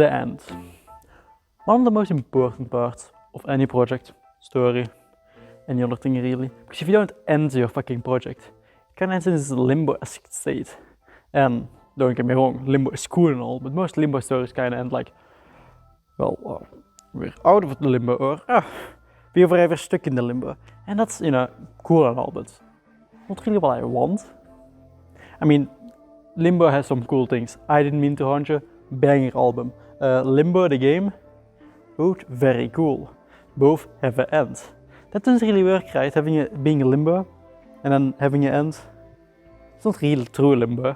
the end. One of the most important parts of any project, story, any other thing really. Because if you don't end your fucking project, it kind of ends in this limbo-esque state. And don't get me wrong, limbo is cool and all, but most limbo stories kind of end like, well, we're out of the limbo, or we're forever stuck in the limbo. And that's, cool and all, but not really what I want. I mean, Limbo has some cool things. I Didn't Mean to Haunt You, banger album. Limbo, the game, both very cool. Both have an end. That doesn't really work, right? Being a limbo and then having an end. It's not real true limbo.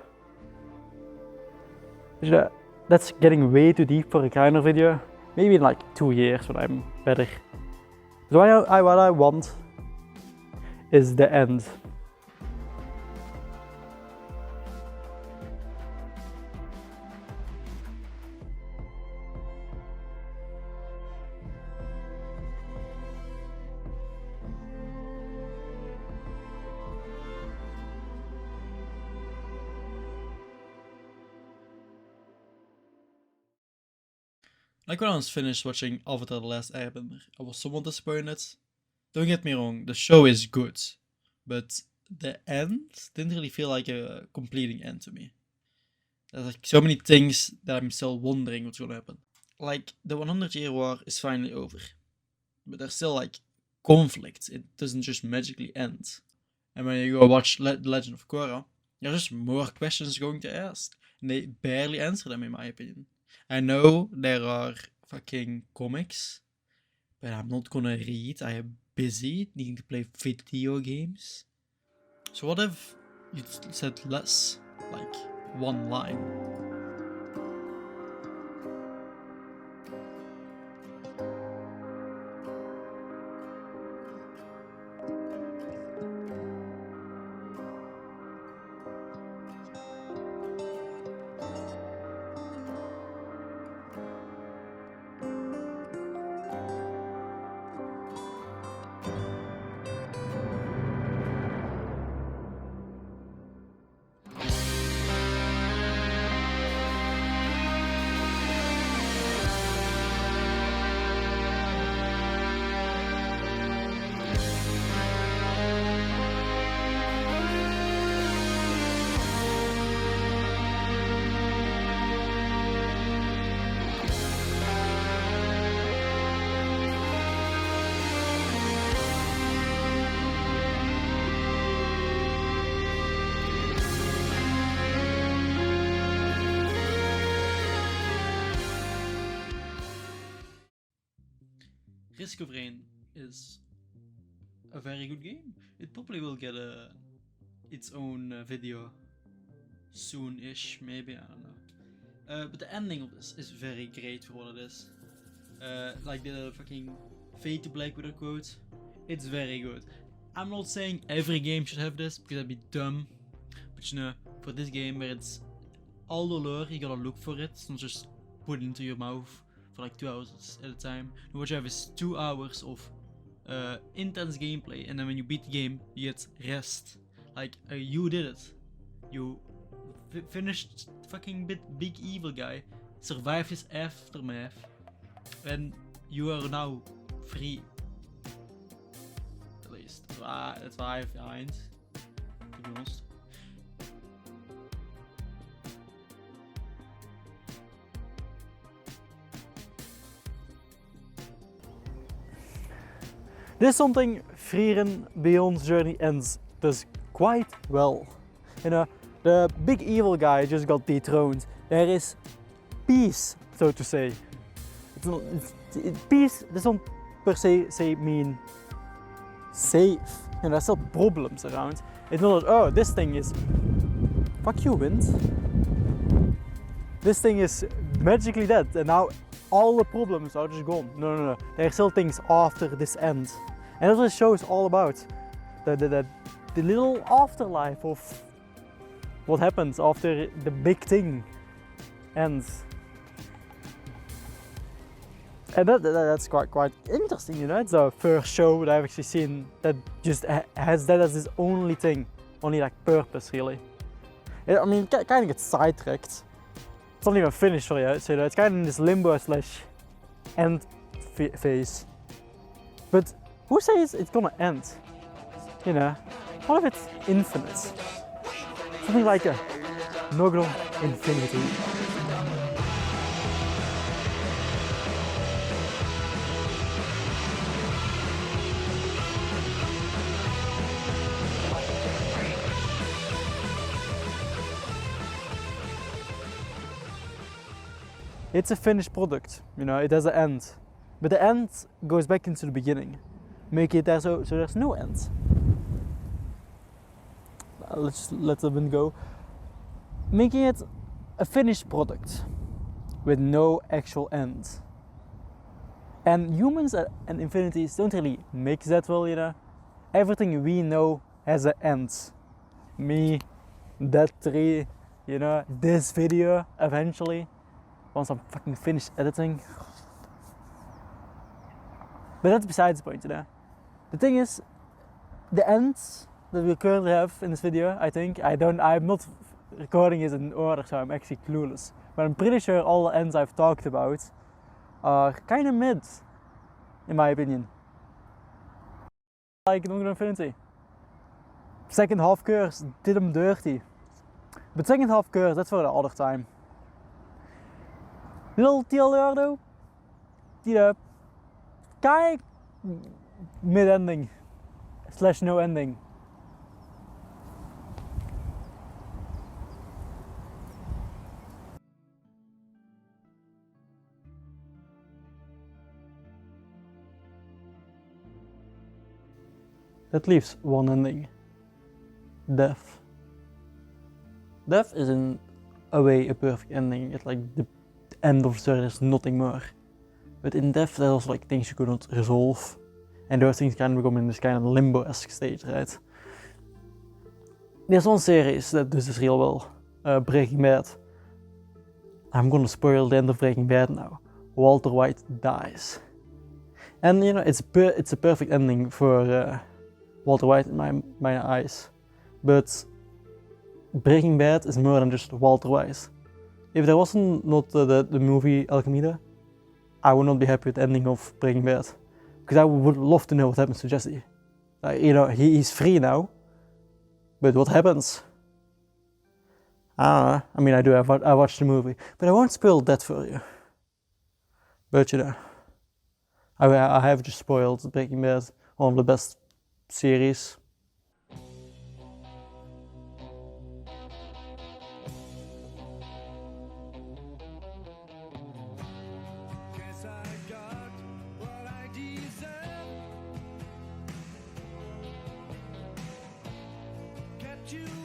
That's getting way too deep for a kind of video. Maybe in like 2 years when I'm better. So what I want is the end. Like when I was finished watching Avatar The Last Airbender, I was somewhat disappointed. Don't get me wrong, the show is good, but the end didn't really feel like a completing end to me. There's like so many things that I'm still wondering what's gonna happen. Like, the 100-year war is finally over, but there's still like conflict. It doesn't just magically end. And when you go watch Legend of Korra, there's just more questions going to ask, and they barely answer them in my opinion. I know there are fucking comics, but I'm not gonna read. I am busy needing to play video games. So what if you said less, like one line? Risk of Rain is a very good game. It probably will get its own video soon-ish, maybe, I don't know. But the ending of this is very great for what it is. Like the fucking fade to black with a quote, it's very good. I'm not saying every game should have this, because that'd be dumb. But for this game where it's all the lore, you gotta look for it, it's not just put it into your mouth for like 2 hours at a time. And what you have is 2 hours of intense gameplay, and then when you beat the game, you get rest. Like, you did it. You finished fucking big evil guy, survived his aftermath, and you are now free. At least. That's what I find, to be honest. This is something Frieren Beyond's journey ends does quite well. The big evil guy just got dethroned. There is peace, so to say. Peace doesn't per se mean safe. There's still problems around. It's not that, oh, this thing is... Fuck you, wind. This thing is magically dead, and now all the problems are just gone. No. There are still things after this end. And that's what the show is all about. The little afterlife of what happens after the big thing ends. And that's quite interesting, It's the first show that I've actually seen that just has that as its only thing. Only like purpose, really. I mean, it kind of gets sidetracked it's not even finished for you, so it's kind of in this limbo / end phase. But who says it's gonna end? You know, what if it's infinite? Something like a Noggle infinity. It's a finished product, you know, it has an end. But the end goes back into the beginning. Make it there so there's no end. Let's just let the wind go. Making it a finished product with no actual end. And humans and infinities don't really mix that well, you know. Everything we know has an end. Me, that tree, you know, this video eventually. Once I'm fucking finished editing. But that's besides the point, you know. The thing is, the ends that we currently have in this video, I think, I'm not recording it in order, so I'm actually clueless. But I'm pretty sure all the ends I've talked about are kind of mid, in my opinion. Like Noggle Infinity. Second half curse did them dirty. But second half curse, that's for the other time. Little TLR though, you know, kind of mid-ending / no ending. That leaves one ending. Death. Death is in a way a perfect ending. It's like the end of the story, there's nothing more. But in death there's also like things you could not resolve. And those things can become in this kind of limbo-esque state, right? There's one series that does this real well. Breaking Bad. I'm gonna spoil the end of Breaking Bad now. Walter White dies. And you know, it's a perfect ending for Walter White in my eyes. But Breaking Bad is more than just Walter White. If there wasn't not the movie El Camino, I would not be happy with the ending of Breaking Bad. Because I would love to know what happens to Jesse. You know, he's free now. But what happens? I don't know. I mean, I watched the movie. But I won't spoil that for you. But you know, I have just spoiled Breaking Bad, one of the best series. You